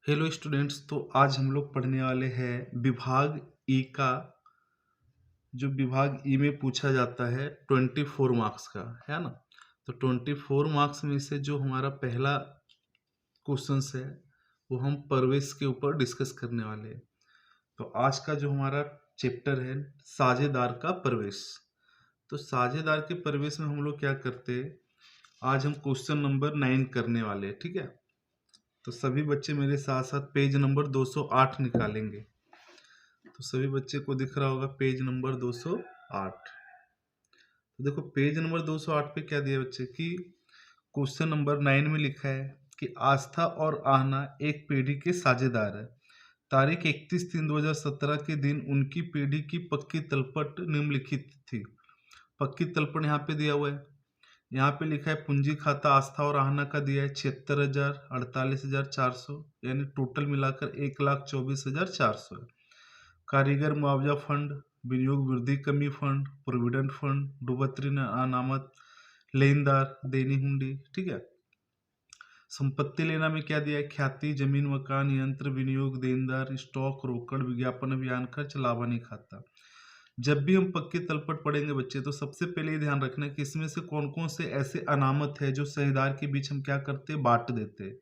Hello students. तो आज हम लोग पढ़ने वाले हैं विभाग ई का, जो विभाग ई में पूछा जाता है 24 मार्क्स का, है ना। तो 24 मार्क्स में से जो हमारा पहला क्वेश्चंस है वो हम प्रवेश के ऊपर डिस्कस करने वाले हैं। तो आज का जो हमारा चैप्टर है साझेदार का प्रवेश। तो साझेदार के प्रवेश में हम लोग क्या करते हैं, आज हम क्वेश्चन नंबर 9 करने वाले हैं, ठीक है। तो सभी बच्चे मेरे साथ साथ पेज नंबर 208 निकालेंगे। तो सभी बच्चे को दिख रहा होगा पेज नंबर 208। तो देखो पेज नंबर 208 पे क्या दिया बच्चे कि क्वेश्चन नंबर 9 में लिखा है कि आस्था और आहना एक पीढ़ी के साझेदार है। तारीख 31/3/2017 के दिन उनकी पीढ़ी की पक्की तलपट निम्नलिखित थी। पक्की तलपट यहाँ पे दिया हुआ है। यहाँ पे लिखा है पूंजी खाता आस्था और आहना का दिया है 76,000, 48,400, यानी टोटल मिलाकर 1,24,400 है। कारीगर मुआवजा फंड, विनियोग वृद्धि कमी फंड, प्रोविडेंट फंड, डूबत्री अनामत, लेनदार, देनी हुंडी, ठीक है। संपत्ति लेना में क्या दिया है, ख्याति, जमीन, मकान, यंत्र, विनियोग, देनदार, स्टॉक, रोकड़, विज्ञापन, अभियान खर्च, लाभानी खाता। जब भी हम पक्की तलपट पढ़ेंगे बच्चे तो सबसे पहले ये ध्यान रखना है कि इसमें से कौन कौन से ऐसे अनामत है जो साझेदार के बीच हम क्या करते हैं, बांट देते हैं।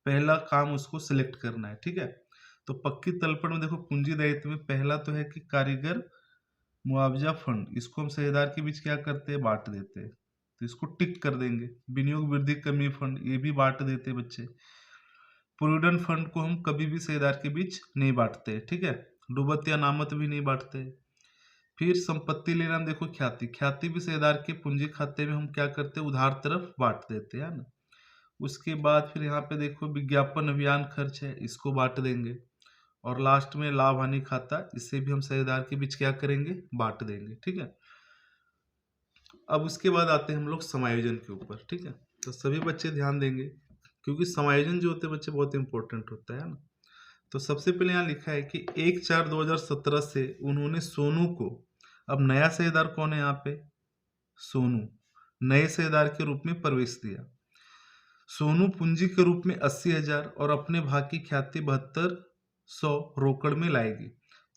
पहला काम उसको सिलेक्ट करना है, ठीक है। तो पक्की तलपट में देखो पूंजी दायित्व में पहला तो है कि कारीगर मुआवजा फंड, इसको हम साझेदार के बीच क्या करते हैं, बांट देते हैं। तो इसको टिक कर देंगे। विनियोग वृद्धि कमी फंड, ये भी बांट देते हैं बच्चे। प्रोविडेंट फंड को हम कभी भी साझेदार के बीच नहीं बांटते, ठीक है। डूबत या नामत भी नहीं बांटते। फिर संपत्ति लेना में देखो ख्याति, ख्याति भी साझेदार के पूंजी खाते में हम क्या करते हैं, उधार तरफ बांट देते हैं, है ना। उसके बाद फिर यहाँ पे देखो विज्ञापन अभियान खर्च है, इसको बांट देंगे। और लास्ट में लाभ हानि खाता, इसे भी हम साझेदार के बीच क्या करेंगे, बांट देंगे, ठीक है। अब उसके बाद आते हैं हम लोग समायोजन के ऊपर, ठीक है। तो सभी बच्चे ध्यान देंगे क्योंकि समायोजन जो होते हैं बच्चे बहुत इंपॉर्टेंट होता है ना। तो सबसे पहले यहाँ लिखा है कि 1/4/2017 से उन्होंने सोनू को, अब नया साझेदार कौन है यहाँ पे, सोनू, नए साझेदार के रूप में प्रवेश दिया। सोनू पूंजी के रूप में 80,000 और अपने भाग की ख्याति 7200 रोकड़ में लाएगी।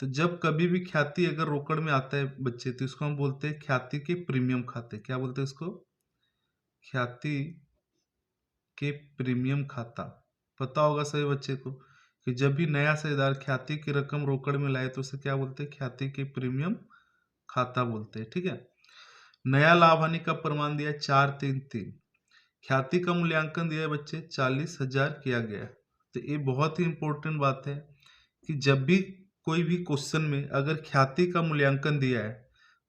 तो जब कभी भी ख्याति अगर रोकड़ में आता है बच्चे तो इसको हम बोलते हैं ख्याति के प्रीमियम खाते। क्या बोलते हैं इसको, ख्याति के प्रीमियम खाता। पता होगा सभी बच्चे को कि जब भी नया साझेदार ख्याति की रकम रोकड़ में लाए तो उसे क्या बोलते हैं, ख्याति के प्रीमियम खाता बोलते हैं, ठीक है। नया लाभ हानि का प्रमाण दिया 433। ख्याति का मूल्यांकन दिया है बच्चे 40,000 किया गया है। तो ये बहुत ही इंपॉर्टेंट बात है कि जब भी कोई भी क्वेश्चन में अगर ख्याति का मूल्यांकन दिया है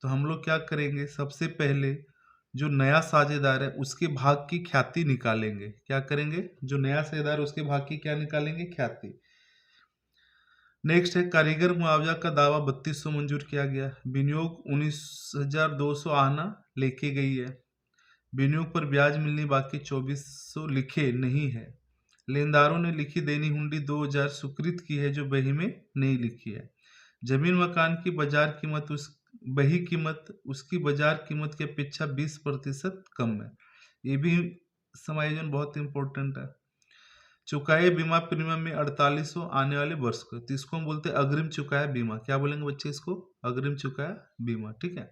तो हम लोग क्या करेंगे, सबसे पहले जो नया साझेदार है उसके भाग की ख्याति निकालेंगे। क्या करेंगे, जो नया साझेदार है उसके भाग की क्या निकालेंगे, ख्याति। नेक्स्ट है कारीगर मुआवजा का दावा 3200 मंजूर किया गया। विनियोग 19,200 आना लेके गई है। विनियोग पर ब्याज मिलनी बाकी 2400 लिखे नहीं है। लेनदारों ने लिखी देनी हुंडी 2000 स्वीकृत की है जो बही में नहीं लिखी है। जमीन मकान की बाजार कीमत बही कीमत उसकी बाजार कीमत की अपेक्षा 20% कम है। ये भी समायोजन बहुत इंपॉर्टेंट है। चुकाए बीमा प्रीमियम में 4800 आने वाले वर्ष को, तो इसको हम बोलते हैं अग्रिम चुकाया बीमा। क्या बोलेंगे बच्चे इसको, अग्रिम चुकाया बीमा, ठीक है।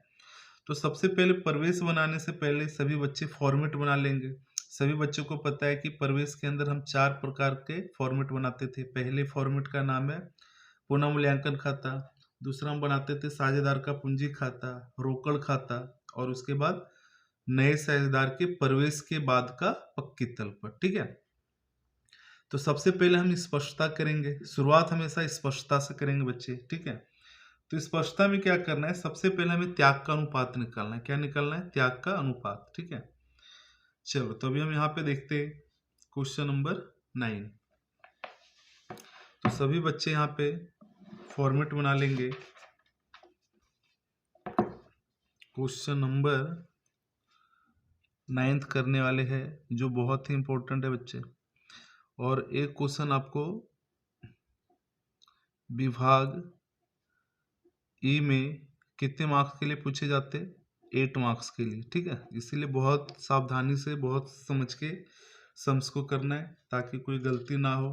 तो सबसे पहले प्रवेश बनाने से पहले सभी बच्चे फॉर्मेट बना लेंगे। सभी बच्चों को पता है कि प्रवेश के अंदर हम 4 प्रकार के फॉर्मेट बनाते थे। पहले फॉर्मेट का नाम है पुनः मूल्यांकन खाता, दूसरा हम बनाते थे साझेदार का पूंजी खाता, रोकड़ खाता, और उसके बाद नए साझेदार के प्रवेश के बाद का पक्की तलपट, ठीक है। तो सबसे पहले हम स्पष्टता करेंगे, शुरुआत हमेशा स्पष्टता से करेंगे बच्चे, ठीक है। तो स्पष्टता में क्या करना है, सबसे पहले हमें त्याग का अनुपात निकालना है। क्या निकालना है, त्याग का अनुपात, ठीक है। चलो तो अभी हम यहाँ पे देखते हैं क्वेश्चन नंबर 9। तो सभी बच्चे यहाँ पे फॉर्मेट बना लेंगे। क्वेश्चन नंबर 9 करने वाले हैं जो बहुत ही इंपॉर्टेंट है बच्चे। और एक क्वेश्चन आपको विभाग ई में कितने मार्क्स के लिए पूछे जाते हैं, 8 मार्क्स के लिए, ठीक है। इसीलिए बहुत सावधानी से, बहुत समझ के सम्स को करना है ताकि कोई गलती ना हो।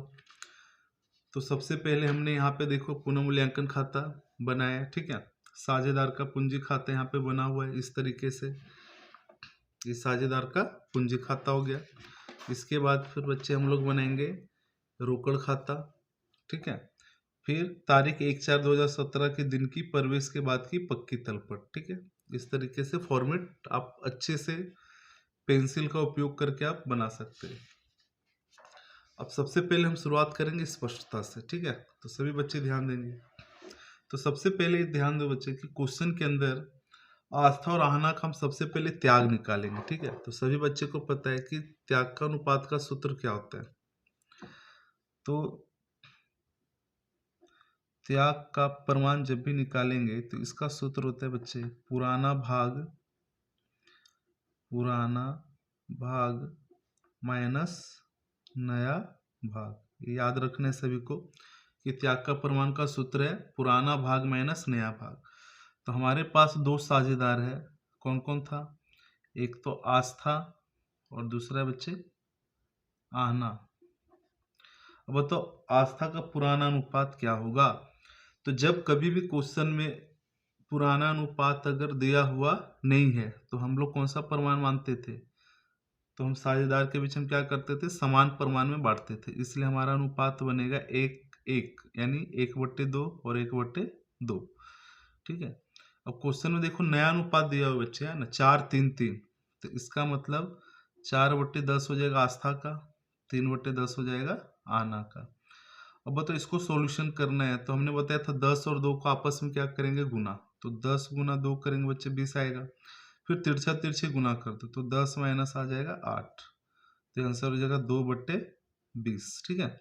तो सबसे पहले हमने यहाँ पे देखो पुनः मूल्यांकन खाता बनाया है, ठीक है। साझेदार का पूंजी खाता यहाँ पे बना हुआ है इस तरीके से, ये साझेदार का पूंजी खाता हो गया। इसके बाद फिर बच्चे हम लोग बनाएंगे रोकड़ खाता, ठीक है। फिर तारीख 1/4/2017 के दिन की प्रवेश के बाद की पक्की तलपट, ठीक है। इस तरीके से फॉर्मेट आप अच्छे से पेंसिल का उपयोग करके आप बना सकते हैं। अब सबसे पहले हम शुरुआत करेंगे स्पष्टता से, ठीक है। तो सभी बच्चे ध्यान देंगे। तो सबसे पहले ध्यान दो बच्चे कि क्वेश्चन के अंदर आस्था और आहना का हम सबसे पहले त्याग निकालेंगे, ठीक है। तो सभी बच्चे को पता है कि त्याग का अनुपात का सूत्र क्या होता है। तो त्याग का प्रमाण जब भी निकालेंगे तो इसका सूत्र होता है बच्चे पुराना भाग माइनस नया भाग। ये याद रखना है सभी को कि त्याग का प्रमाण का सूत्र है पुराना भाग माइनस नया भाग। तो हमारे पास दो साझेदार है, कौन कौन था, एक तो आस्था और दूसरा बच्चे आहना। अब बताओ आस्था का पुराना अनुपात क्या होगा। तो जब कभी भी क्वेश्चन में पुराना अनुपात अगर दिया हुआ नहीं है तो हम लोग कौन सा प्रमाण मानते थे, तो हम साझेदार के बीच हम क्या करते थे, समान प्रमाण में बांटते थे। इसलिए हमारा अनुपात बनेगा 1:1, यानी 1/2 और 1/2, ठीक है। अब क्वेश्चन में देखो नया अनुपात दिया हुआ बच्चे है ना 4:3:3, तो इसका मतलब 4/10 हो जाएगा आस्था का, 3/10 हो जाएगा आना का। अब बताओ इसको सॉल्यूशन करना है तो हमने बताया था 10 और 2 को आपस में क्या करेंगे गुना, तो 10 गुना 2 करेंगे बच्चे 20 आएगा। फिर तिरछा तिरछे गुना कर दो तो 10 माइनस आ जाएगा 8, तो आंसर हो जाएगा 2/20, ठीक है।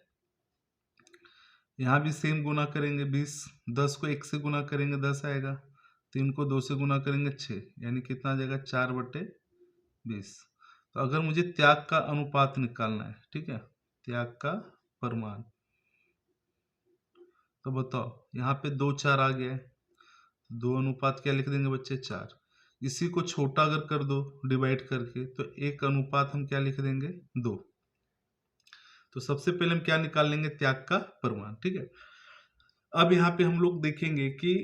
यहाँ भी सेम गुना करेंगे 20, 10 को 1 से गुना करेंगे 10 आएगा, 3 को 2 से गुना करेंगे 6, यानी कितना आ जाएगा 4/20। तो अगर मुझे त्याग का अनुपात निकालना है, ठीक है, त्याग का प्रमाण, तो बताओ यहाँ पे 2 4 आ गया है, 2 अनुपात क्या लिख देंगे बच्चे 4। इसी को छोटा अगर कर दो डिवाइड करके तो 1 अनुपात हम क्या लिख देंगे 2। तो सबसे पहले हम क्या निकाल लेंगे त्याग का प्रमाण, ठीक है। अब यहाँ पे हम लोग देखेंगे कि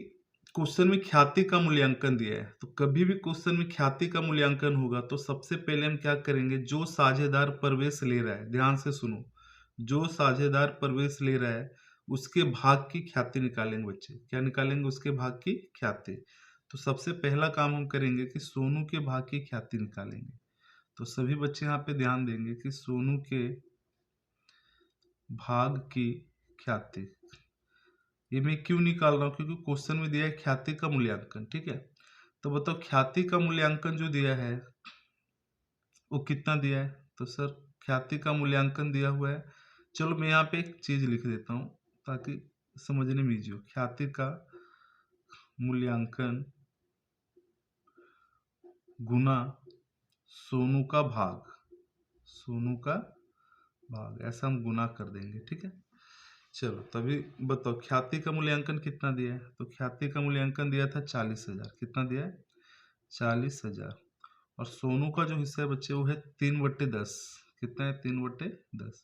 क्वेश्चन में ख्याति का मूल्यांकन दिया है, तो कभी भी क्वेश्चन में ख्याति का मूल्यांकन होगा तो सबसे पहले हम क्या करेंगे, जो साझेदार प्रवेश ले रहा है, ध्यान से सुनो, जो साझेदार प्रवेश ले रहा है उसके भाग की ख्याति निकालेंगे बच्चे। क्या निकालेंगे, उसके भाग की ख्याति। तो सबसे पहला काम हम करेंगे कि सोनू के भाग की ख्याति निकालेंगे। तो सभी बच्चे यहाँ पे ध्यान देंगे कि सोनू के भाग की ख्याति, ये मैं क्यों निकाल रहा हूँ, क्योंकि क्वेश्चन में दिया है ख्याति का मूल्यांकन, ठीक है। तो बताओ ख्याति का मूल्यांकन जो दिया है वो कितना दिया है, तो सर ख्याति का मूल्यांकन दिया हुआ है, चलो मैं यहाँ पे एक चीज लिख देता हूँ ताकि समझने में इजी हो। ख्याति का मूल्यांकन गुना सोनू का भाग, सोनू का भाग, ऐसा हम गुना कर देंगे, ठीक है। चलो तभी बताओ ख्याति का मूल्यांकन कितना दिया है, तो ख्याति का मूल्यांकन दिया था 40,000, कितना दिया है 40,000। और सोनू का जो हिस्सा है बच्चे वो है 3/10, कितना है 3/10,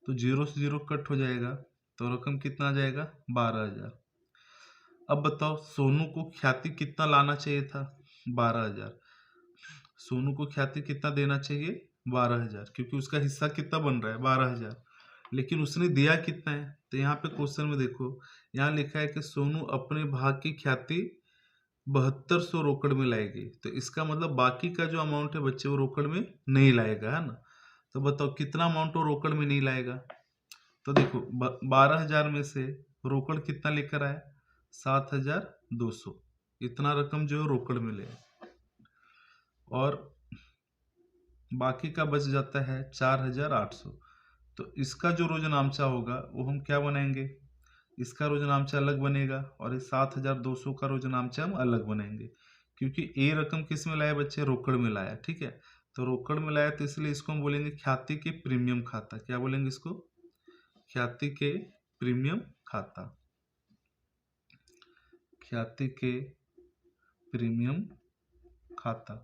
तो 0 से 0 कट हो जाएगा तो रकम कितना आ जाएगा 12,000। अब बताओ सोनू को ख्याति कितना लाना चाहिए था 12,000, सोनू को ख्याति कितना देना चाहिए 12,000, क्योंकि उसका हिस्सा कितना बन रहा है 12,000, लेकिन उसने दिया कितना है, तो यहाँ पे क्वेश्चन में देखो यहाँ लिखा है कि सोनू अपने भाग की ख्याति 7200 रोकड़ में लाएगी, तो इसका मतलब बाकी का जो अमाउंट है बच्चे वो रोकड़ में नहीं लाएगा, है ना। तो बताओ कितना अमाउंट वो रोकड़ में नहीं लाएगा, तो देखो 12,000 में से रोकड़ कितना लेकर आए 7,200, इतना रकम जो है रोकड़ में ले, और बाकी का बच जाता है 4,800। तो इसका जो रोजनामचा होगा वो हम क्या बनाएंगे, इसका रोजनामचा अलग बनेगा और इस 7,200 का रोजनामचा हम अलग बनाएंगे, क्योंकि ए रकम किस में लाया बच्चे, रोकड़ में लाया, ठीक है। तो रोकड़ में लाया तो इसलिए इसको हम बोलेंगे ख्याति के प्रीमियम खाता। क्या बोलेंगे इसको, ख्याति के प्रीमियम खाता, ख्याति के प्रीमियम खाता,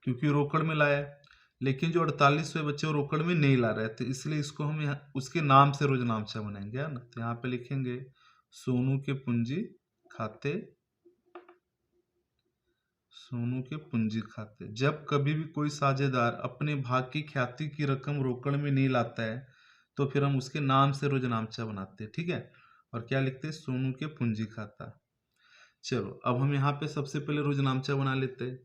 क्योंकि रोकड़ में लाया है। लेकिन जो 4800 बच्चे वो रोकड़ में नहीं ला रहे थे, इसलिए इसको हम यहाँ उसके नाम से रोज नामचा बनाएंगे, है ना। तो यहाँ पे लिखेंगे सोनू के पूंजी खाते, सोनू के पूंजी खाते। जब कभी भी कोई साझेदार अपने भाग की ख्याति की रकम रोकड़ में नहीं लाता है तो फिर हम उसके नाम से रोज नामचा बनाते हैं, ठीक है। और क्या लिखते हैं, सोनू के पूंजी खाता। चलो अब हम यहाँ पे सबसे पहले रोज नामचा बना लेते हैं।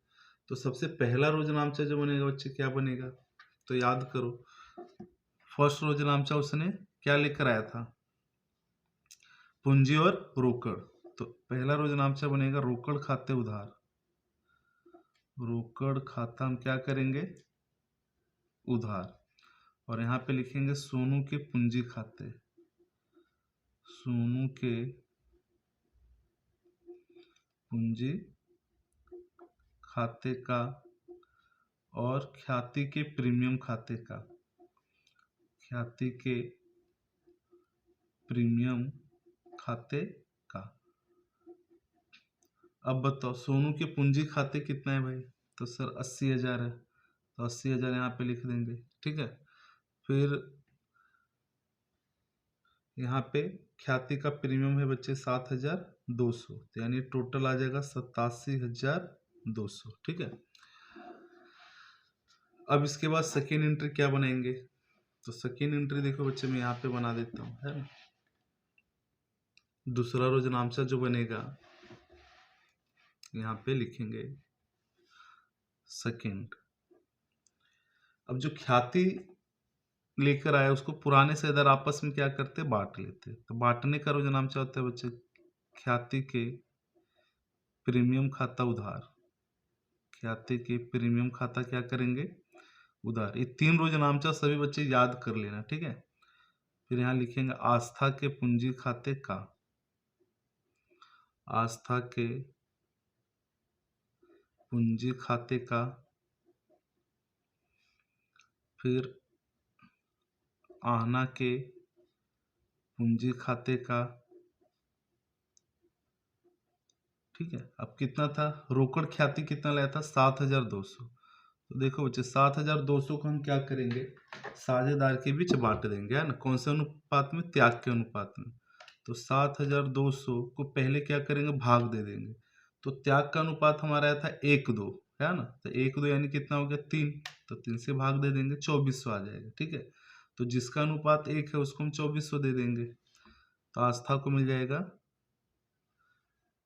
तो सबसे पहला रोज नामचा जो बनेगा बच्चे, क्या बनेगा, तो याद करो फर्स्ट रोज नामचा उसने क्या लेकर आया था, पूंजी और रोकड़। तो पहला रोज नामचा बनेगा रोकड़ खाते उधार, रोकड़ खाता हम क्या करेंगे, उधार। और यहाँ पे लिखेंगे सोनू के पूंजी खाते, सोनू के पूंजी खाते का, और ख्याति के प्रीमियम खाते का, ख्याति के प्रीमियम खाते का। अब बताओ सोनू के पूंजी खाते कितना है भाई, तो सर 80,000 है, तो 80,000 यहाँ पे लिख देंगे, ठीक है। फिर यहाँ पे ख्याति का प्रीमियम है बच्चे 7,200, तो यानी टोटल आ जाएगा 87,200, ठीक है। अब इसके बाद सेकेंड एंट्री क्या बनाएंगे, तो सेकेंड एंट्री देखो बच्चे मैं यहाँ पे बना देता हूँ, है ना। दूसरा रोज नामचा जो बनेगा यहाँ पे लिखेंगे सेकेंड। अब जो ख्याति लेकर आए उसको पुराने से इधर आपस में क्या करते, बांट लेते। तो बांटने का रोज नामचा होता है बच्चे ख्याति के प्रीमियम खाता उधार, ख्याति के प्रीमियम खाता क्या करेंगे, उधार। ये तीन रोज नामचा सभी बच्चे याद कर लेना, ठीक है। फिर यहाँ लिखेंगे आस्था के पूंजी खाते का, आस्था के पूंजी खाते का। फिर आहना के पूंजी खाते का, ठीक है। अब कितना था, रोकड़ ख्याति कितना लाया था, 7,200। तो देखो बच्चे 7,200 को हम क्या करेंगे, साझेदार के बीच बांट देंगे, है ना। कौन से अनुपात में, त्याग के अनुपात में। तो 7,200 को पहले क्या करेंगे, भाग दे देंगे। तो त्याग का अनुपात हमारा आया था 1:2, है ना। तो 1:2 यानी कितना हो गया, 3। तो 3 से भाग दे देंगे, 2400 आ जाएगा, ठीक है। तो जिसका अनुपात 1 है उसको हम 2400 दे देंगे। तो आस्था को मिल जाएगा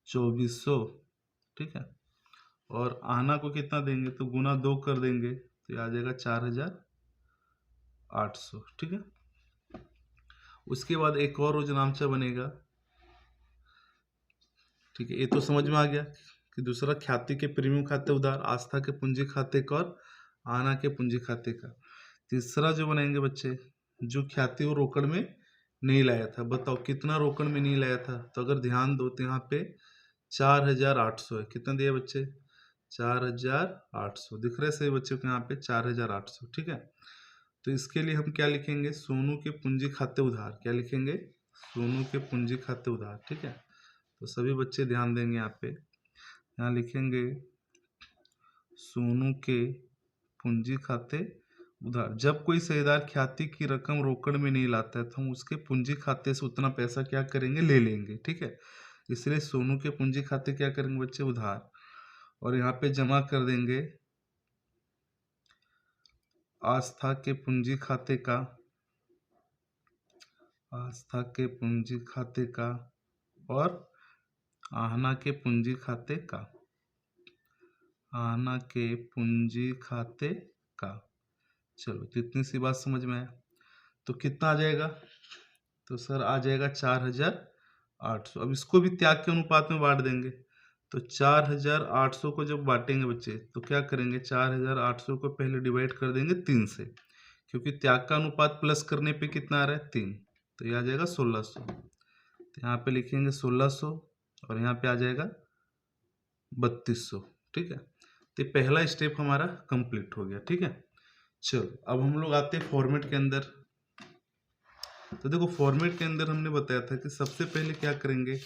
2400, ठीक है। और आहना को कितना देंगे, तो गुना 2 कर देंगे, तो ये आ जाएगा 4,800, ठीक है। उसके बाद एक और रोज नामचा बनेगा, ठीक है। ये तो समझ में आ गया कि दूसरा ख्याति के प्रीमियम खाते उधार, आस्था के पूंजी खाते का और आहना के पूंजी खाते का। तीसरा जो बनाएंगे बच्चे, जो ख्याति और रोकड़ में नहीं लाया था। बताओ कितना रोकड़ में नहीं लाया था, तो अगर ध्यान दो तो यहाँ पे 4,800 है। कितना दिया बच्चे, 4,800 दिख रहा है सही बच्चों को, यहाँ पे 4,800, ठीक है। तो इसके लिए हम क्या लिखेंगे, सोनू के पूंजी खाते उधार, क्या लिखेंगे, सोनू के पूंजी खाते उधार, ठीक है। तो सभी बच्चे ध्यान देंगे यहाँ पे, यहाँ लिखेंगे सोनू के पूंजी खाते उधार। जब कोई साझेदार ख्याति की रकम रोकड़ में नहीं लाता है तो हम उसके पूंजी खाते से उतना पैसा क्या करेंगे, ले लेंगे, ठीक है। इसलिए सोनू के पूंजी खाते क्या करेंगे बच्चे, उधार। और यहाँ पे जमा कर देंगे आस्था के पूंजी खाते का, आस्था के पूंजी खाते का, और आहना के पूंजी खाते का, आहना के पूंजी खाते का। चलो तो इतनी सी बात समझ में आया। तो कितना आ जाएगा, तो सर आ जाएगा 4,800। अब इसको भी त्याग के अनुपात में बांट देंगे। तो 4,800 को जब बांटेंगे बच्चे तो क्या करेंगे, 4,800 को पहले डिवाइड कर देंगे 3 से, क्योंकि त्याग का अनुपात प्लस करने पे कितना आ रहा है, 3। तो ये आ जाएगा 1,600। तो यहाँ पे लिखेंगे 1,600 और यहाँ पे आ जाएगा 3,200, ठीक है। तो पहला स्टेप हमारा कंप्लीट हो गया, ठीक है। चलो अब हम लोग आते हैं फॉर्मेट के अंदर। तो देखो फॉर्मेट के अंदर हमने बताया था कि सबसे पहले क्या करेंगे,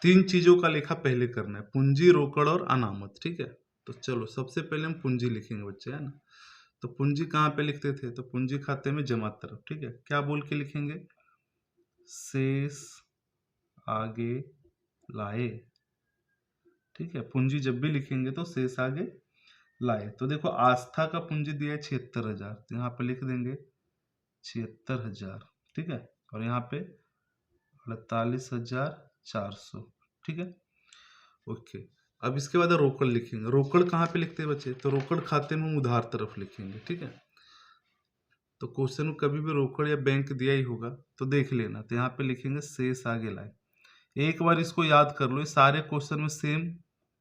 3 चीजों का लेखा पहले करना है, पूंजी, रोकड़ और अनामत, ठीक है। तो चलो सबसे पहले हम पूंजी लिखेंगे बच्चे, है ना। तो पूंजी कहाँ पे लिखते थे, तो पूंजी खाते में जमा तरफ, ठीक है। क्या बोल के लिखेंगे, शेष आगे लाए, ठीक है। पूंजी जब भी लिखेंगे तो शेष आगे लाए। तो देखो आस्था का पूंजी दिया है 76,000, तो यहाँ पे लिख देंगे 76,000, ठीक है। और यहाँ पे 48,400, ठीक है। ओके, अब इसके बाद रोकड़ लिखेंगे। रोकड़ कहाँ पे लिखते हैं बच्चे, तो रोकड़ खाते में हम उधार तरफ लिखेंगे, ठीक है। तो क्वेश्चन में कभी भी रोकड़ या बैंक दिया ही होगा तो देख लेना। तो यहाँ पे लिखेंगे शेष आगे लाए। एक बार इसको याद कर लो, ये सारे क्वेश्चन में सेम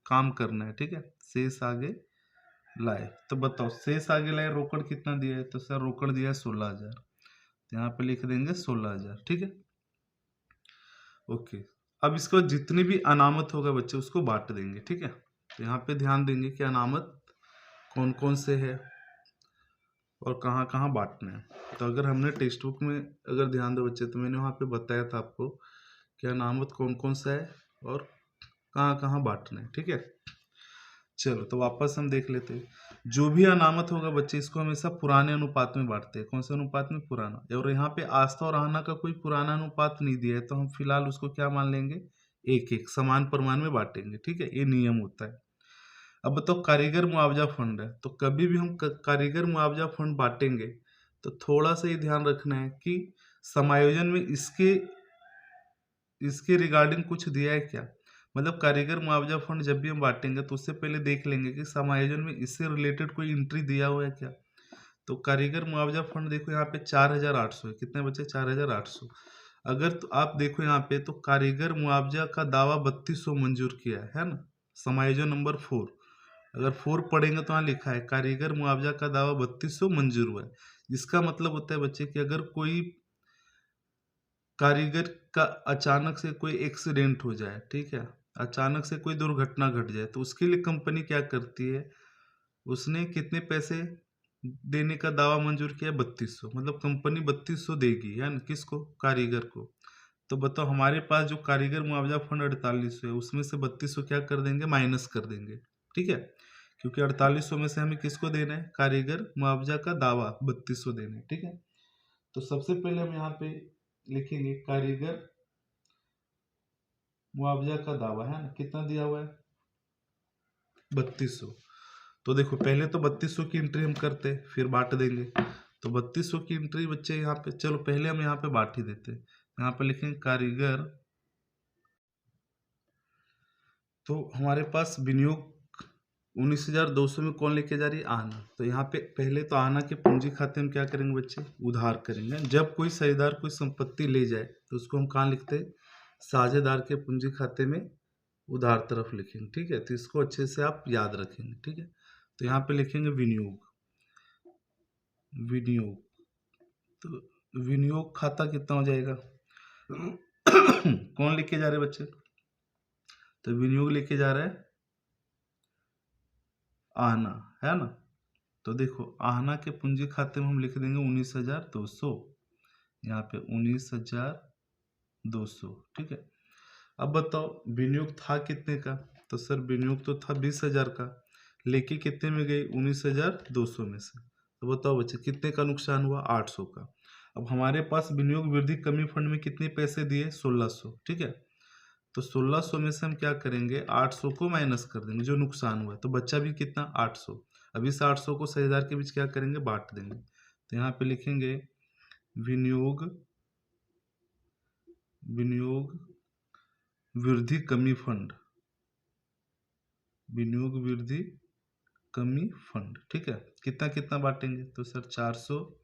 काम करना है, ठीक है। शेष आगे लाए, तो बताओ शेष आगे लाए रोकड़ कितना दिया है, तो सर रोकड़ दिया है 16,000, तो यहाँ पे लिख देंगे 16,000, ठीक है। ओके, अब इसके बाद जितनी भी अनामत होगा बच्चे उसको बांट देंगे, ठीक है। तो यहाँ पे ध्यान देंगे कि अनामत कौन कौन से है और कहाँ कहाँ बांटना है। तो अगर हमने टेक्स्ट बुक में अगर ध्यान दो बच्चे, तो मैंने वहाँ पे बताया था आपको कि अनामत कौन कौन सा है और कहाँ कहाँ बांटना है, ठीक है। चलो तो वापस हम देख लेते हैं। जो भी अनामत होगा बच्चे इसको हमेशा पुराने अनुपात में बांटते हैं। कौन से अनुपात में, पुराना। और यहाँ पे आस्था और आहना का कोई पुराना अनुपात नहीं दिया है, तो हम फिलहाल उसको क्या मान लेंगे, एक एक समान परिमाण में बांटेंगे, ठीक है। ये नियम होता है। अब बताओ कारीगर मुआवजा फंड है, तो कभी भी हम कारीगर मुआवजा फंड बांटेंगे तो थोड़ा सा ये ध्यान रखना है कि समायोजन में इसके इसके रिगार्डिंग कुछ दिया है क्या। मतलब कारीगर मुआवजा फंड जब भी हम बांटेंगे तो उससे पहले देख लेंगे कि समायोजन में इससे रिलेटेड कोई एंट्री दिया हुआ है क्या। तो कारीगर मुआवजा फंड देखो यहाँ पे 4,800 है, कितने बचे 4,800। अगर तो आप देखो यहाँ पे तो कारीगर मुआवजा का दावा 3200 मंजूर किया है ना, समायोजन नंबर 4। अगर 4 पढ़ेंगे तो यहाँ लिखा है कारीगर मुआवजा का दावा 3200 मंजूर हुआ है। इसका मतलब होता है बच्चे कि अगर कोई कारीगर का अचानक से कोई एक्सीडेंट हो जाए, ठीक है, अचानक से कोई दुर्घटना घट जाए, तो उसके लिए कंपनी क्या करती है, उसने कितने पैसे देने का दावा मंजूर किया, 3200। मतलब कंपनी 3200 देगी, है ना, किसको, कारीगर को। तो बताओ हमारे पास जो कारीगर मुआवजा फंड 4800 है, उसमें से 3200 क्या कर देंगे, माइनस कर देंगे, ठीक है। क्योंकि 4800 में से हमें किसको देना है, कारीगर मुआवजा का दावा 3200 देना है, ठीक है। तो सबसे पहले हम यहाँ पे लिखेंगे कारीगर मुआवजा का दावा, है ना, कितना दिया हुआ है, 3200। तो देखो पहले तो 3200 की एंट्री हम करते फिर बांट देंगे। तो 3200 की एंट्री बच्चे यहाँ पे, चलो पहले हम यहाँ पे बांट ही देते। यहाँ पे लिखेंगे कारीगर, तो हमारे पास विनियोग 19,200 में कौन लेके जा रही है, आहना। तो यहाँ पे पहले तो आहना के पूंजी खाते में क्या करेंगे बच्चे, उधार करेंगे। जब कोई साझेदार कोई संपत्ति ले जाए तो उसको हम कहाँ लिखते हैं, साझेदार के पूंजी खाते में उधार तरफ लिखेंगे, ठीक है। तो इसको अच्छे से आप याद रखेंगे, ठीक है। तो यहाँ पे लिखेंगे विनियोग, विनियोग। तो विनियोग खाता कितना हो जाएगा कौन लिखे जा रहे हैं बच्चे, तो विनियोग लिखे जा रहा है आहना, है ना। तो देखो आहना के पूंजी खाते में हम लिख देंगे 19,200, यहाँ पे 19,200, ठीक है। अब बताओ विनियोग था कितने का, तो सर विनियोग तो था 20,000 का, लेके कितने में गई, 19,200 में से। तो बताओ बच्चे कितने का नुकसान हुआ, 800 का। अब हमारे पास विनियोग वृद्धि कमी फंड में कितने पैसे दिए, 1,600, ठीक है। तो 1,600 में से हम क्या करेंगे, 800 को माइनस कर देंगे जो नुकसान हुआ है, तो बच्चा भी कितना, 800। अब इस 800 को साझेदार के बीच क्या करेंगे, बांट देंगे। तो यहाँ पे लिखेंगे विनियोग, विनियोग वृद्धि कमी फंड, विनियोग वृद्धि कमी फंड, ठीक है। कितना कितना बांटेंगे, तो सर 400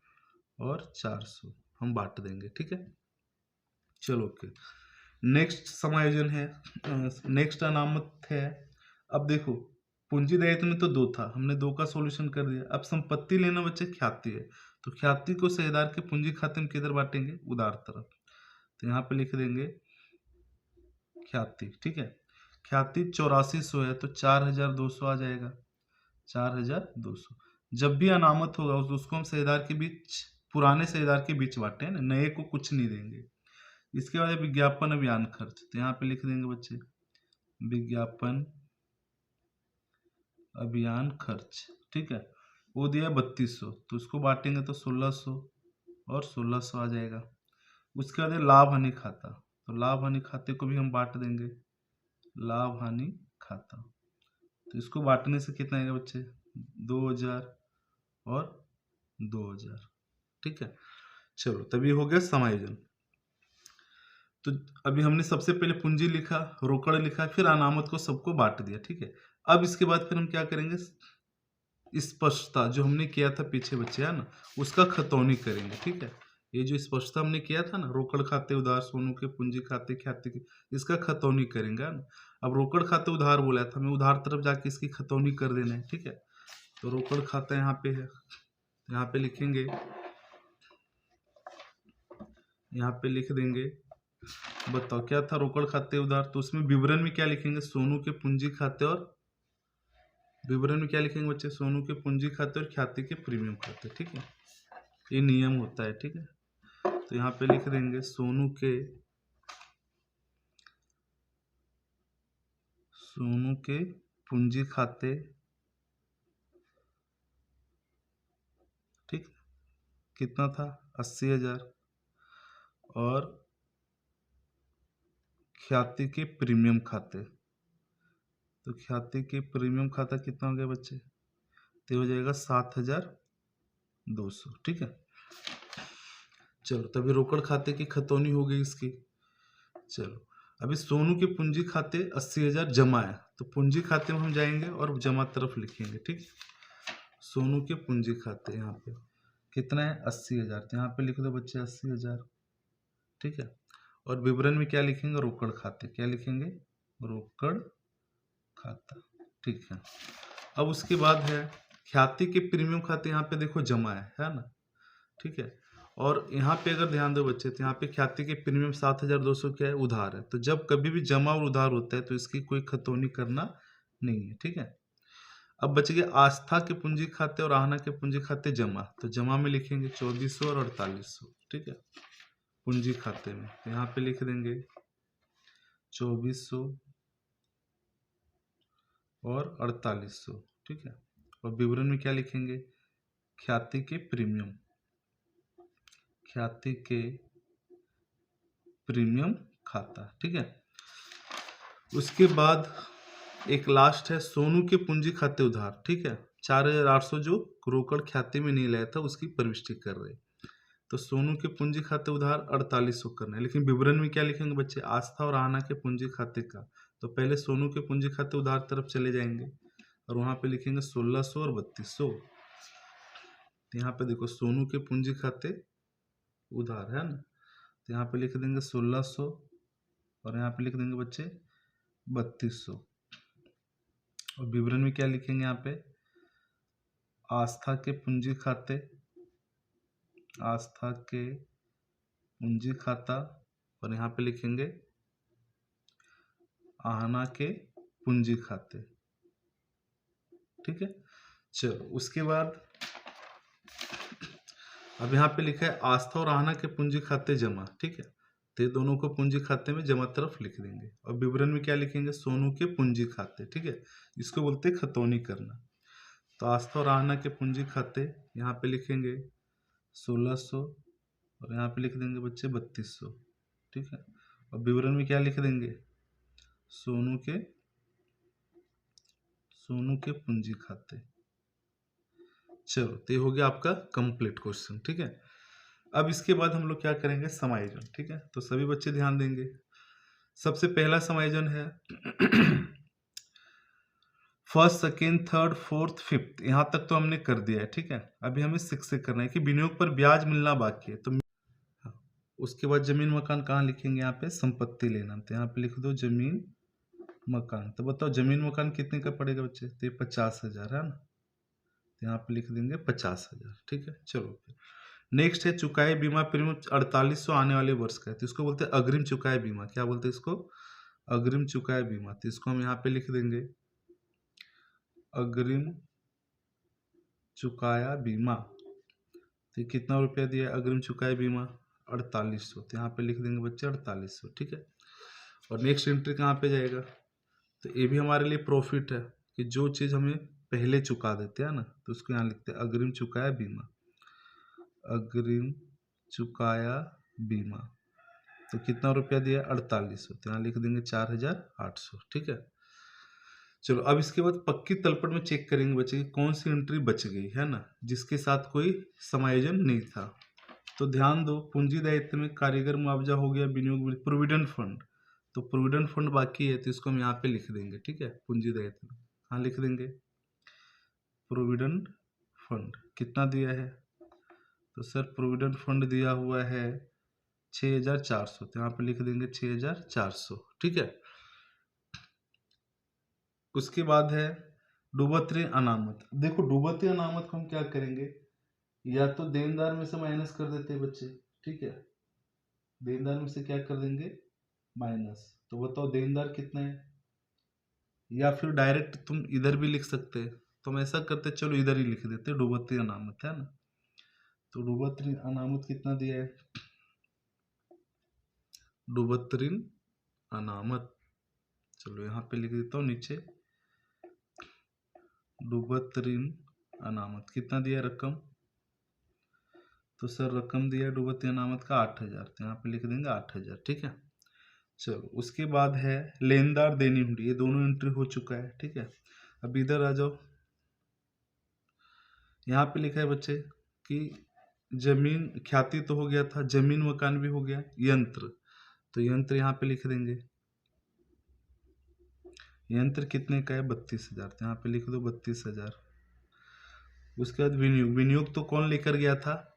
और 400 हम बांट देंगे, ठीक है। चलो ओके, नेक्स्ट समायोजन है, नेक्स्ट अनामत है। अब देखो पूंजी दायित्व में तो 2 था, हमने 2 का सॉल्यूशन कर दिया। अब संपत्ति लेना बच्चे ख्याति है, तो ख्याति को साझेदार के पूंजी खाते में किधर बांटेंगे, उधार तरफ। तो यहाँ पे लिख देंगे ख्याति, ठीक है। ख्याति 8400 है, तो 4,200 आ जाएगा, 4,200। जब भी अनामत होगा उसको हम साझेदार के बीच, पुराने साझेदार के बीच बांटे, ना नए को कुछ नहीं देंगे। इसके बाद विज्ञापन अभियान खर्च, तो यहाँ पे लिख देंगे बच्चे विज्ञापन अभियान खर्च, ठीक है, वो दिया 3200, तो उसको बांटेंगे तो 1600 और 1600 आ जाएगा। उसके बाद है लाभ हानि खाता, तो लाभ हानि खाते को भी हम बांट देंगे, लाभ हानि खाता, तो इसको बांटने से कितना आएगा बच्चे, 2000 और 2000, ठीक है। चलो तभी हो गया समायोजन। तो अभी हमने सबसे पहले पूंजी लिखा, रोकड़ लिखा, फिर अनामत को सबको बांट दिया, ठीक है। अब इसके बाद फिर हम क्या करेंगे, स्पष्टता जो हमने किया था पीछे बच्चे, है ना, उसका खतौनी करेंगे, ठीक है। ये जो स्पष्टता हमने किया था ना, रोकड़ खाते उधार सोनू के, पूंजी खाते ख्याति के, इसका खतौनी करेंगे, है ना। अब रोकड़ खाते उधार बोला था, हमें उधार तरफ जाके इसकी खतौनी कर देना है, ठीक है। तो रोकड़ खाता यहाँ पे है, यहाँ पे लिखेंगे, यहाँ पे लिख देंगे। बताओ क्या था रोकड़ खाते उधार, तो उसमें विवरण में क्या लिखेंगे, सोनू के पूंजी खाते, और विवरण में क्या लिखेंगे बच्चे, सोनू के पूंजी खाते और ख्याति के प्रीमियम खाते, ठीक है। ये नियम होता है, ठीक है। तो यहाँ पे लिख देंगे सोनू के पूंजी खाते, ठीक, कितना था 80,000, और ख्याति के प्रीमियम खाते, तो ख्याति के प्रीमियम खाता कितना हो गया बच्चे, तो हो जाएगा 7,200, ठीक है। चलो तभी रोकड़ खाते की खतौनी हो गई इसकी। चलो अभी सोनू के पूंजी खाते 80,000 जमा है, तो पूंजी खाते में हम जाएंगे और जमा तरफ लिखेंगे, ठीक। सोनू के पूंजी खाते यहाँ पे कितना है 80,000, तो यहाँ पे लिख दो बच्चे 80,000, ठीक है। और विवरण में क्या लिखेंगे, रोकड़ खाते, क्या लिखेंगे, रोकड़ खाता, ठीक है। अब उसके बाद है ख्याति के प्रीमियम खाते, यहाँ पे देखो जमा है ना, ठीक है। और यहाँ पे अगर ध्यान दो बच्चे, तो यहाँ पे ख्याति के प्रीमियम 7,200 क्या है, उधार है। तो जब कभी भी जमा और उधार होता है तो इसकी कोई खतौनी करना नहीं है, ठीक है। अब बच गए आस्था के पूंजी खाते और आहना के पूंजी खाते जमा, तो जमा में लिखेंगे 2400 और 4800, ठीक है। पूंजी खाते में तो यहाँ पे लिख देंगे 2400 और 4800, ठीक है। और विवरण में क्या लिखेंगे, ख्याति के प्रीमियम, ख्याति के प्रीमियम खाता, ठीक है। उसके बाद एक लास्ट है सोनू के पूंजी खाते उधार, ठीक है। 4,800 जो रोकड़ ख्याति में नहीं लाया था उसकी प्रविष्टि कर रहे, तो सोनू के पूंजी खाते उधार 4800 करना है। लेकिन विवरण में क्या लिखेंगे बच्चे, आस्था और आहना के पूंजी खाते का, तो पहले सोनू के पूंजी खाते उधार तरफ चले जाएंगे और वहां पे लिखेंगे 1600 और 3200। तो यहाँ पे देखो सोनू के पूंजी खाते उधार है ना, तो यहाँ पे लिख देंगे 1600 और यहाँ पे लिख देंगे बच्चे 3200। और विवरण में क्या लिखेंगे, यहाँ पे आस्था के पूंजी खाते, आस्था के पूंजी खाता, और यहाँ पे लिखेंगे आहना के पूंजी खाते, ठीक है। चलो उसके बाद अब यहाँ पे लिखा है आस्था और आहना के पूंजी खाते जमा, ठीक है। तो ये दोनों को पूंजी खाते में जमा तरफ लिख देंगे। और विवरण में क्या लिखेंगे, सोनू के पूंजी खाते, ठीक है। इसको बोलते हैं खतौनी करना। तो आस्था और आहना के पूंजी खाते यहाँ पे लिखेंगे 1600 और यहाँ पे लिख देंगे बच्चे 3200, ठीक है। और विवरण में क्या लिख देंगे, सोनू के पूंजी खाते। चलो तो ये हो गया आपका कंप्लीट क्वेश्चन, ठीक है। अब इसके बाद हम लोग क्या करेंगे, समायोजन, ठीक है। तो सभी बच्चे ध्यान देंगे। सबसे पहला समायोजन है first second third fourth fifth, यहाँ तक तो हमने कर दिया है, ठीक है। अभी हमें 6 से करना है कि विनियोग पर ब्याज मिलना बाकी है। तो उसके बाद जमीन मकान कहाँ लिखेंगे, यहाँ पे संपत्ति लेना, तो यहाँ पे लिख दो जमीन मकान। तो बताओ जमीन मकान कितने का पड़ेगा बच्चे, तो ये 50,000 है ना, तो यहाँ पे लिख देंगे 50,000, ठीक है। चलो नेक्स्ट है चुकाए बीमा प्रीमियम 4800 आने वाले वर्ष का है, तो इसको बोलते हैं अग्रिम चुकाए बीमा। क्या बोलते हैं इसको, अग्रिम चुकाए बीमा। तो इसको हम यहाँ पे लिख देंगे अग्रिम चुकाया बीमा। तो कितना रुपया दिया अग्रिम चुकाए बीमा, 4800, तो यहाँ पे लिख देंगे बच्चे 4800, ठीक है। और नेक्स्ट एंट्री कहाँ पे जाएगा, तो ये भी हमारे लिए प्रॉफिट है कि जो चीज़ हमें पहले चुका देते हैं ना, तो उसको यहाँ लिखते हैं अग्रिम चुकाया बीमा, अग्रिम चुकाया बीमा। तो कितना रुपया दिया? 4800, तो यहाँ लिख देंगे 4800। ठीक है, चलो अब इसके बाद पक्की तलपट में चेक करेंगे बच्चे की कौन सी एंट्री बच गई है ना, जिसके साथ कोई समायोजन नहीं था। तो ध्यान दो, पूंजी दायित्व में कारीगर मुआवजा हो गया, विनियोग प्रोविडेंट फंड, तो प्रोविडेंट फंड बाकी है, तो इसको हम यहाँ पे लिख देंगे। ठीक है, पूंजी दायित्व में हाँ लिख देंगे प्रोविडेंट फंड कितना दिया है, तो सर प्रोविडेंट फंड दिया हुआ है 6400, तो यहाँ पे लिख देंगे 6400। ठीक है, उसके बाद है डूबत्री अनामत। देखो डूबत्री अनामत को हम क्या करेंगे, या तो देनदार में से माइनस कर देते हैं बच्चे। ठीक है, देनदार में से क्या कर देंगे? माइनस। तो बताओ देनदार कितने हैं, या फिर डायरेक्ट तुम इधर भी लिख सकते हैं। तो हम ऐसा करते, चलो इधर ही लिख देते डूबत्री अनामत, है ना। तो डूबत्री अनामत कितना दिया है? डूबत्री अनामत, चलो यहाँ पे लिख देता हूँ नीचे, डूबत्री अनामत कितना दिया रकम, तो सर रकम दिया डूबत्री अनामत का 8000, तो यहाँ पे लिख देंगे 8000। ठीक है, चलो उसके बाद है लेनदार देनी हुंडी, ये दोनों एंट्री हो चुका है। ठीक है, अब इधर आ जाओ, यहाँ पे लिखा है बच्चे कि जमीन ख्याति तो हो गया था, जमीन मकान भी हो गया, यंत्र, तो यंत्र यहाँ पे लिख देंगे, यंत्र कितने का है? 32,000, तो यहाँ पे लिख दो 32,000। उसके बाद विनियोग, विनियोग तो कौन लेकर गया था?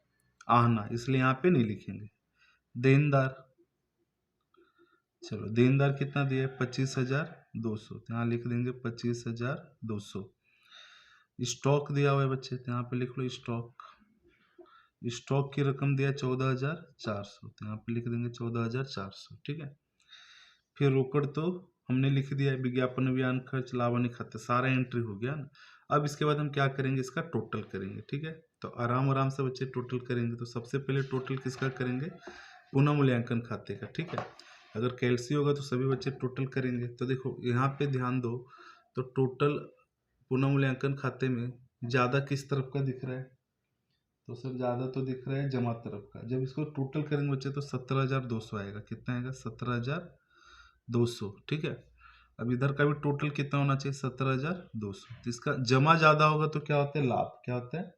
आहना, इसलिए यहाँ पे नहीं लिखेंगे। देनदार, चलो देनदार कितना दिया है? 25,200, तो यहाँ लिख देंगे 25,200। स्टॉक दिया हुआ है बच्चे, तो यहाँ पे लिख लो स्टॉक, स्टॉक की रकम दिया 14,400, तो यहाँ पे लिख देंगे 14,400। ठीक है, फिर रोकड़ तो हमने लिख दिया है, विज्ञापन अभियान खर्च लाभानी खाते, सारा एंट्री हो गया ना। अब इसके बाद हम क्या करेंगे? इसका टोटल करेंगे। ठीक है, तो आराम आराम से बच्चे टोटल करेंगे। तो सबसे पहले टोटल किसका करेंगे? पुनः मूल्यांकन खाते का। ठीक है, अगर कैलसी होगा तो सभी बच्चे टोटल करेंगे। तो देखो यहाँ पे ध्यान दो, तो टोटल पुनः मूल्यांकन खाते में ज़्यादा किस तरफ का दिख रहा है? तो सर ज़्यादा तो दिख रहा है जमा तरफ का। जब इसको टोटल करेंगे बच्चे तो 17,200 आएगा। कितना आएगा? 17,200। ठीक है, अब इधर का भी टोटल कितना होना चाहिए? 17,200। तो इसका जमा ज़्यादा होगा तो क्या होता है? लाभ। क्या होता है?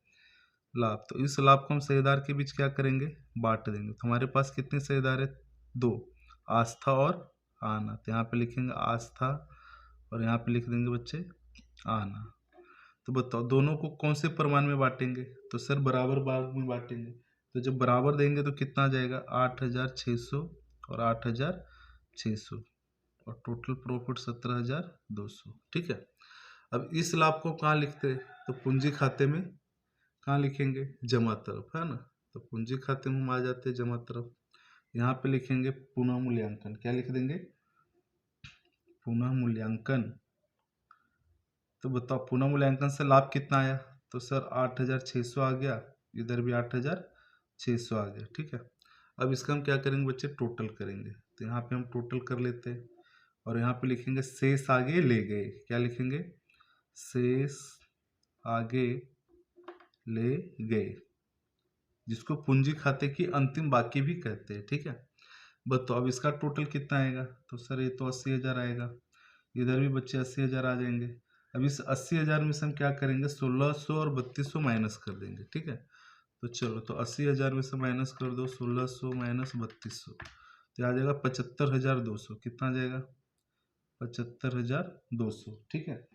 लाभ। तो इस लाभ को हम साझेदार के बीच क्या करेंगे? बांट देंगे। तो हमारे पास कितने साझेदार है? 2, आस्था और आना। तो यहाँ पे लिखेंगे आस्था और यहाँ पे लिख देंगे बच्चे आना। तो बताओ दोनों को कौन से परिमाण में बांटेंगे? तो सर बराबर भाग में बांटेंगे। तो जब बराबर देंगे तो कितना आ जाएगा? 8,600 और 8,600 और टोटल प्रॉफिट 17,200। ठीक है, अब इस लाभ को कहाँ लिखते हैं? तो पूंजी खाते में कहाँ लिखेंगे? जमा तरफ, है ना। तो पूंजी खाते में हम आ जाते हैं जमा तरफ। यहाँ पे लिखेंगे पुनः मूल्यांकन। क्या लिख देंगे? पुनः मूल्यांकन। तो बताओ पुनः मूल्यांकन से लाभ कितना आया? तो सर 8,600 आ गया, इधर भी 8,600 आ गया। ठीक है, अब इसका हम क्या करेंगे बच्चे? टोटल करेंगे। तो यहाँ पे हम टोटल कर लेते हैं और यहाँ पे लिखेंगे शेष आगे ले गए। क्या लिखेंगे? शेष आगे ले गए, जिसको पूंजी खाते की अंतिम बाकी भी कहते हैं। ठीक है, बताओ अब इसका टोटल कितना आएगा? तो सर ये तो 80,000 आएगा, इधर भी बच्चे 80,000 आ जाएंगे। अब इस 80,000 में से हम क्या करेंगे? 1,600 और 3,200 माइनस कर देंगे। ठीक है, तो चलो तो 80,000 में से माइनस कर दो 1,600 माइनस 3,200, तो आ जाएगा 75,200। कितना आ जाएगा? 75,200। ठीक है,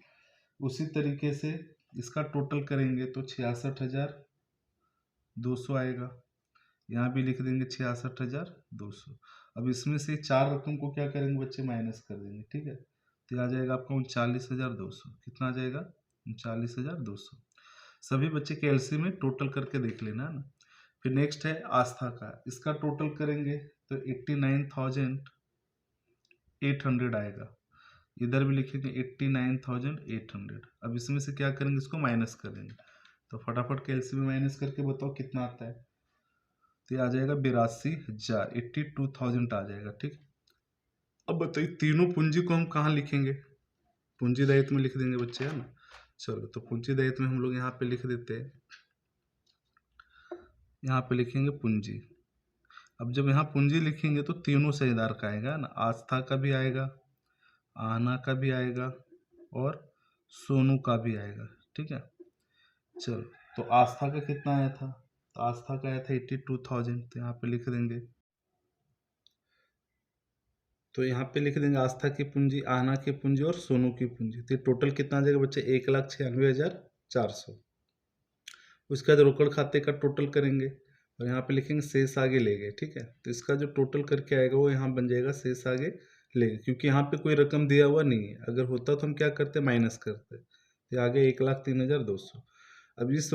उसी तरीके से इसका टोटल करेंगे तो 66,200 आएगा। यहाँ भी लिख देंगे 66,200। अब इसमें से चार रकम को क्या करेंगे बच्चे? माइनस कर देंगे। ठीक है, तो आ जाएगा आपका 39,200। कितना आ जाएगा? 39,200। सभी बच्चे के एलसी में टोटल करके देख लेना है ना। फिर नेक्स्ट है आस्था का, इसका टोटल करेंगे तो 89,800 आएगा। इधर भी लिखेंगे 89,800। अब इसमें से क्या करेंगे? इसको माइनस करेंगे। तो फटाफट के एलसी में माइनस करके बताओ कितना आता है? तो ये आ जाएगा 82,000, 82,000 आ जाएगा। ठीक, अब बताइए तीनों पूंजी को हम कहाँ लिखेंगे? पूंजी दायित्व में लिख देंगे बच्चे, है ना। चलो तो पूंजी दायित्व में हम लोग यहाँ पे लिख देते हैं, यहाँ पे लिखेंगे पूंजी। अब जब यहाँ पूंजी लिखेंगे तो तीनों साझेदार का आएगा ना, आस्था का भी आएगा, आहना का भी आएगा और सोनू का भी आएगा। ठीक है, चलो तो आस्था का कितना आया था, तो आस्था का आया था 82,000, तो यहाँ पे लिख देंगे। तो यहाँ पे लिख देंगे आस्था की पूंजी, आहना की पूंजी और सोनू की पूंजी। तो टोटल कितना आ जाएगा बच्चे, 1,96,400। उसके बाद रोकड़ खाते का टोटल करेंगे और यहाँ पे लिखेंगे शेष आगे ले गए। ठीक है, तो इसका जो टोटल करके आएगा वो यहाँ बन जाएगा शेष आगे ले गए, क्योंकि यहाँ पे कोई रकम दिया हुआ नहीं है। अगर होता तो हम क्या करते, माइनस करते, तो आगे 1,03,200। अब इस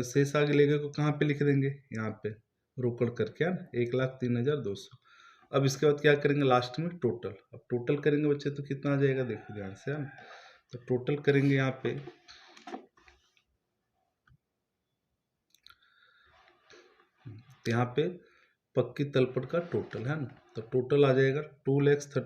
शेष आगे ले गए को कहाँ पे लिख देंगे, यहाँ पे रोकड़ करके, है ना, 1,03,200। अब इसके बाद क्या करेंगे, लास्ट में टोटल। अब टोटल करेंगे बच्चे तो कितना आ जाएगा, देखो ध्यान से, है ना। तो टोटल करेंगे यहाँ पे, तो यहाँ पे पक्की तलपट का टोटल, है ना, तो टोटल आ जाएगा 2,30,000